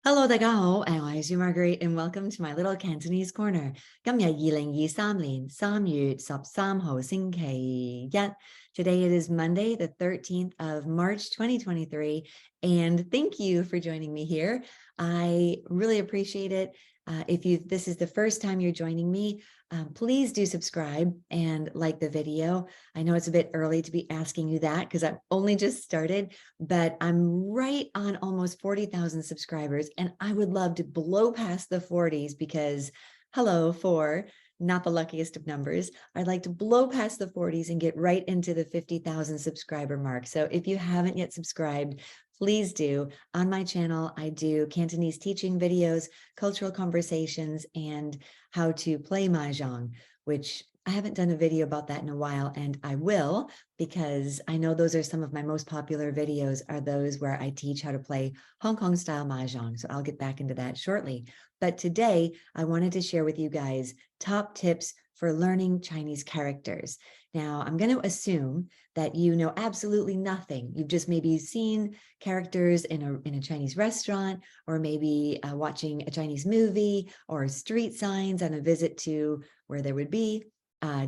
Hello，大家好，我係 Margaret and welcome to my little Cantonese corner。今日2023年3月13號星期一。Today it is Monday, the 13th of March, 2023, and thank you for joining me here. I really appreciate it. If this is the first time you're joining me, please do subscribe and like the video. I know it's a bit early to be asking you that because I've only just started, but I'm right on almost 40,000 subscribers, and I would love to blow past the 40s because, hello, not the luckiest of numbers. I'd like to blow past the 40s and get right into the 50,000 subscriber mark. So if you haven't yet subscribed, please do. On my channel, I do Cantonese teaching videos, cultural conversations, and how to play Mahjong, which I haven't done a video about that in a while, and I will, because I know those are some of my most popular videos are those where I teach how to play Hong Kong style Mahjong. So I'll get back into that shortly. But today I wanted to share with you guys top tips for learning Chinese characters. Now, I'm going to assume that you know absolutely nothing. You've just maybe seen characters in a Chinese restaurant, or maybe watching a Chinese movie, or street signs on a visit to where there would be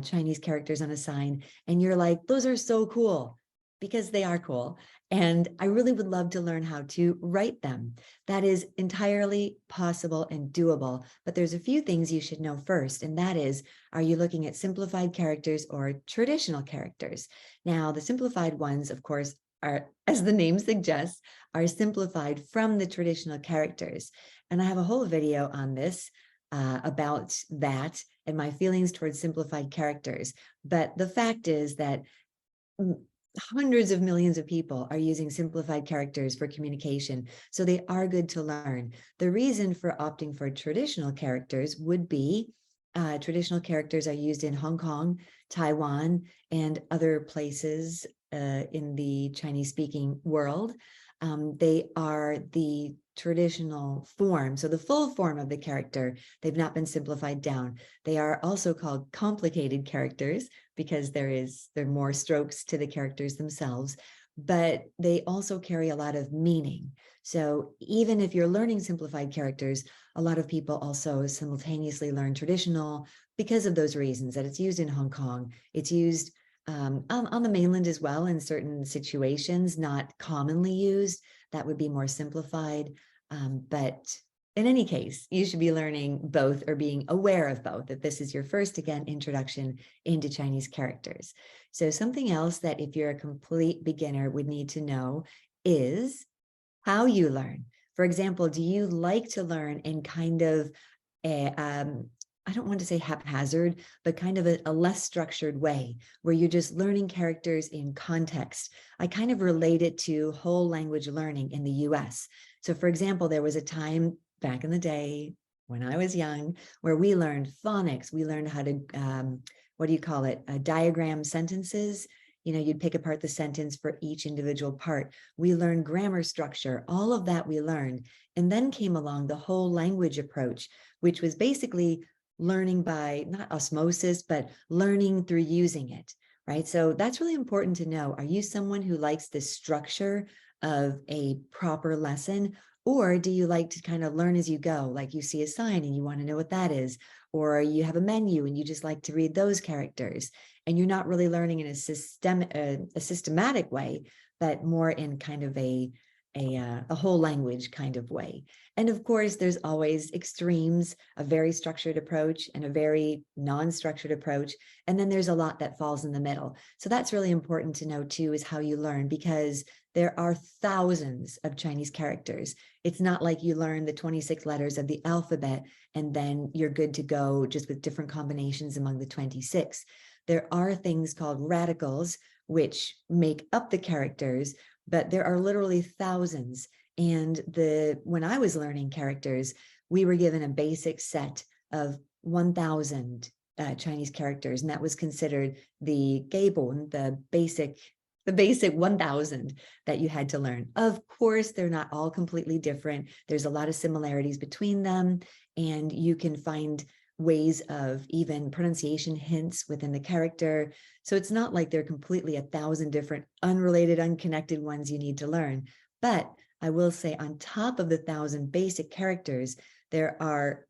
Chinese characters on a sign, and you're like, those are so cool, because they are cool. And I really would love to learn how to write them. That is entirely possible and doable, but there's a few things you should know first, and that is, are you looking at simplified characters or traditional characters? Now, the simplified ones, of course, are, as the name suggests, are simplified from the traditional characters. And I have a whole video on this about that and my feelings towards simplified characters. But the fact is that hundreds of millions of people are using simplified characters for communication, so they are good to learn. The reason for opting for traditional characters would be traditional characters are used in Hong Kong, Taiwan, and other places in the Chinese-speaking world. They are the traditional form, so the full form of the character. They've not been simplified down. They are also called complicated characters because there are more strokes to the characters themselves, but they also carry a lot of meaning. So even if you're learning simplified characters, a lot of people also simultaneously learn traditional because of those reasons, that it's used in Hong Kong. It's used on the mainland as well in certain situations, not commonly used. That would be more simplified. But in any case, you should be learning both or being aware of both, if this is your first, again, introduction into Chinese characters. So something else that if you're a complete beginner would need to know is how you learn. For example, do you like to learn in kind of a, I don't want to say haphazard, but kind of a less structured way, where you're just learning characters in context? I kind of relate it to whole language learning in the US. So for example, there was a time back in the day when I was young where we learned phonics. We learned how to, what do you call it? Diagram sentences. You know, you'd pick apart the sentence for each individual part. We learned grammar structure, all of that we learned. And then came along the whole language approach, which was basically learning by not osmosis, but learning through using it, right? So that's really important to know. Are you someone who likes the structure of a proper lesson, or do you like to kind of learn as you go? Like you see a sign and you want to know what that is, or you have a menu and you just like to read those characters, and you're not really learning in a systematic way, but more in kind of a whole language kind of way. And of course, there's always extremes, a very structured approach and a very non-structured approach. And then there's a lot that falls in the middle. So that's really important to know too, is how you learn, because there are thousands of Chinese characters. It's not like you learn the 26 letters of the alphabet and then you're good to go just with different combinations among the 26. There are things called radicals, which make up the characters, but there are literally thousands. And when I was learning characters, we were given a basic set of 1,000 Chinese characters, and that was considered the geibon, the basic 1,000 that you had to learn. Of course, they're not all completely different. There's a lot of similarities between them, and you can find ways of even pronunciation hints within the character. So it's not like they're completely 1,000 different unrelated, unconnected ones you need to learn. But I will say on top of the 1,000 basic characters, there are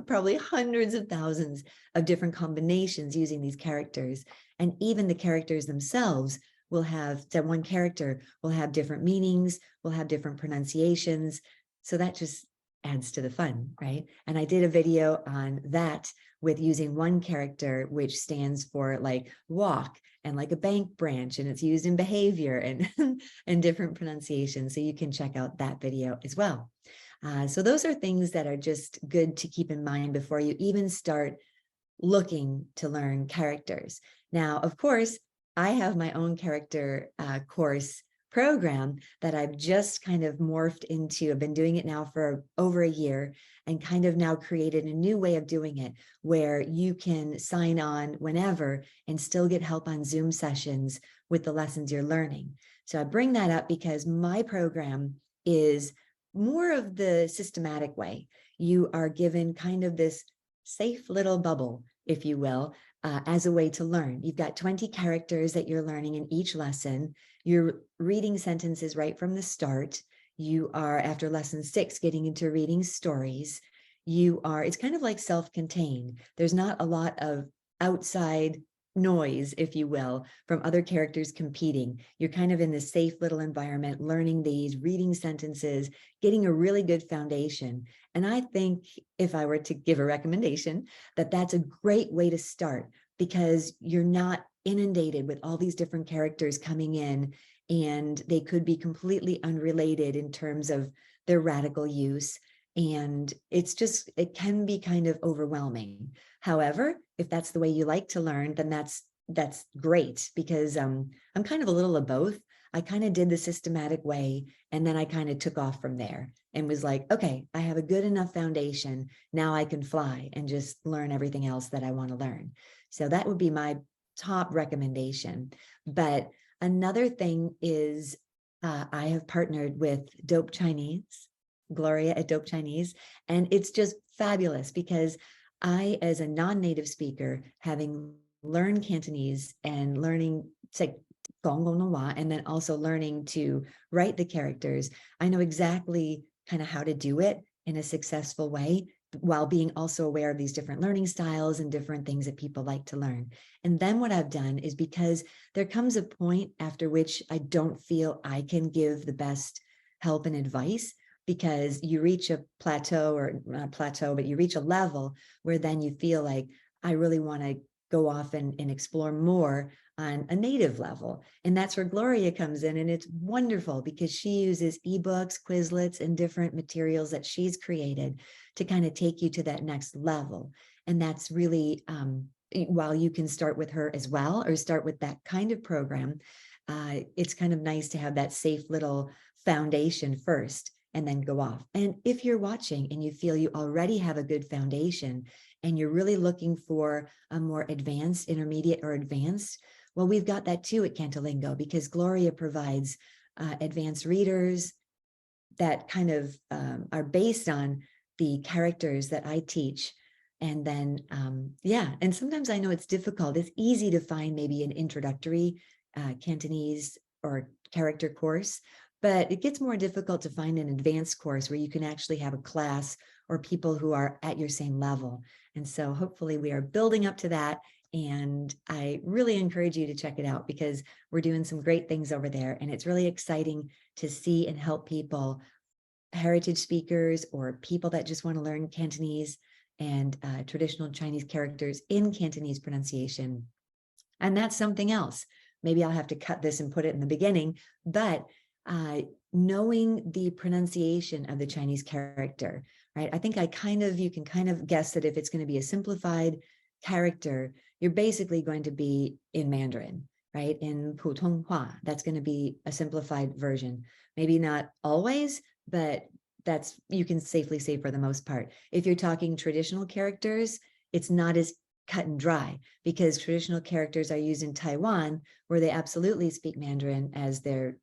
probably hundreds of thousands of different combinations using these characters. And even the characters themselves will have, that one character will have different meanings, will have different pronunciations. So that just adds to the fun, right? And I did a video on that with using one character, which stands for like walk and like a bank branch, and it's used in behavior and, and different pronunciations. So you can check out that video as well. So those are things that are just good to keep in mind before you even start looking to learn characters. Now, of course, I have my own character course program that I've just kind of morphed into. I've been doing it now for over a year and kind of now created a new way of doing it where you can sign on whenever and still get help on Zoom sessions with the lessons you're learning. So I bring that up because my program is more of the systematic way. You are given kind of this safe little bubble, if you will, as a way to learn. You've got 20 characters that you're learning in each lesson. You're reading sentences right from the start. You are, after lesson 6, getting into reading stories. It's kind of like self-contained. There's not a lot of outside noise, if you will, from other characters competing. You're kind of in this safe little environment, learning these, reading sentences, getting a really good foundation. And I think if I were to give a recommendation, that's a great way to start because you're not inundated with all these different characters coming in, and they could be completely unrelated in terms of their radical use. And it can be kind of overwhelming. However, if that's the way you like to learn, then that's great because I'm kind of a little of both. I kind of did the systematic way, and then I kind of took off from there and was like, okay, I have a good enough foundation. Now I can fly and just learn everything else that I want to learn. So that would be my top recommendation. But another thing is I have partnered with Dope Chinese, Gloria at Dope Chinese, and it's just fabulous because I, as a non-native speaker, having learned Cantonese and learning and then also learning to write the characters, I know exactly kind of how to do it in a successful way while being also aware of these different learning styles and different things that people like to learn. And then what I've done is, because there comes a point after which I don't feel I can give the best help and advice, because you reach a plateau, or not a plateau, but you reach a level where then you feel like I really want to go off and explore more on a native level. And that's where Gloria comes in. And it's wonderful because she uses ebooks, Quizlets, and different materials that she's created to kind of take you to that next level. And that's really, while you can start with her as well, or start with that kind of program, it's kind of nice to have that safe little foundation first and then go off. And if you're watching and you feel you already have a good foundation and you're really looking for a more advanced, intermediate, or advanced, well, we've got that too at Cantolingo, because Gloria provides advanced readers that kind of are based on the characters that I teach. And then, and sometimes I know it's difficult. It's easy to find maybe an introductory Cantonese or character course, but it gets more difficult to find an advanced course where you can actually have a class or people who are at your same level. And so hopefully we are building up to that. And I really encourage you to check it out, because we're doing some great things over there. And it's really exciting to see and help people, heritage speakers or people that just want to learn Cantonese and traditional Chinese characters in Cantonese pronunciation. And that's something else. Maybe I'll have to cut this and put it in the beginning, but knowing the pronunciation of the Chinese character, right? I think you can kind of guess that if it's going to be a simplified character, you're basically going to be in Mandarin, right? In Putonghua, that's going to be a simplified version. Maybe not always, but you can safely say for the most part. If you're talking traditional characters, it's not as cut and dry, because traditional characters are used in Taiwan, where they absolutely speak Mandarin as their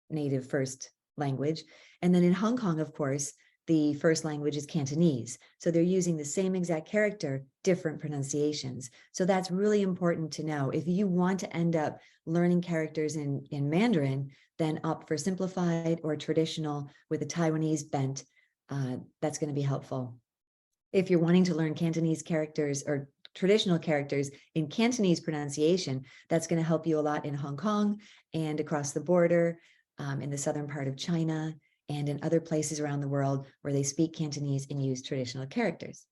native first language. And then in Hong Kong, of course, the first language is Cantonese. So they're using the same exact character, different pronunciations. So that's really important to know. If you want to end up learning characters in Mandarin, then opt for simplified or traditional with a Taiwanese bent. That's going to be helpful. If you're wanting to learn Cantonese characters or traditional characters in Cantonese pronunciation, that's going to help you a lot in Hong Kong and across the border, in the southern part of China, and in other places around the world where they speak Cantonese and use traditional characters.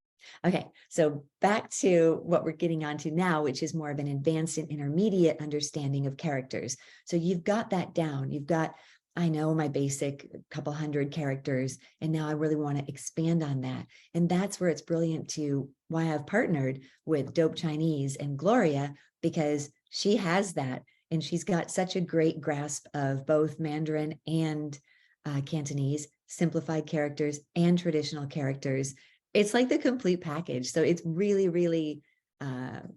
Okay, so back to what we're getting onto now, which is more of an advanced and intermediate understanding of characters. So you've got that down. You've got, I know my basic couple hundred characters, and now I really want to expand on that. And that's where it's brilliant to why I've partnered with Dope Chinese and Gloria, because she has that. And she's got such a great grasp of both Mandarin and Cantonese, simplified characters and traditional characters. It's like the complete package. So it's really, really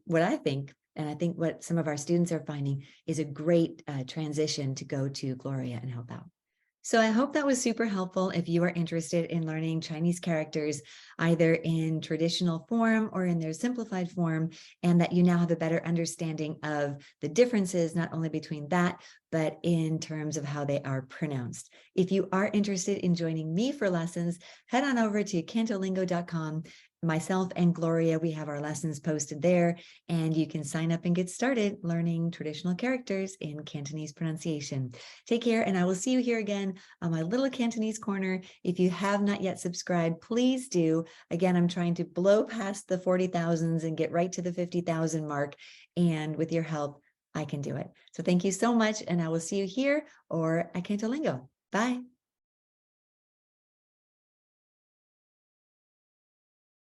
what I think, and I think what some of our students are finding is a great transition to go to Gloria and help out. So I hope that was super helpful if you are interested in learning Chinese characters, either in traditional form or in their simplified form, and that you now have a better understanding of the differences, not only between that, but in terms of how they are pronounced. If you are interested in joining me for lessons, head on over to cantolingo.com. Myself and Gloria, we have our lessons posted there, and you can sign up and get started learning traditional characters in Cantonese pronunciation. Take care, and I will see you here again on my little Cantonese corner. If you have not yet subscribed, please do. Again, I'm trying to blow past the 40,000s and get right to the 50,000 mark, and with your help, I can do it. So thank you so much, and I will see you here or at Cantolingo. Bye.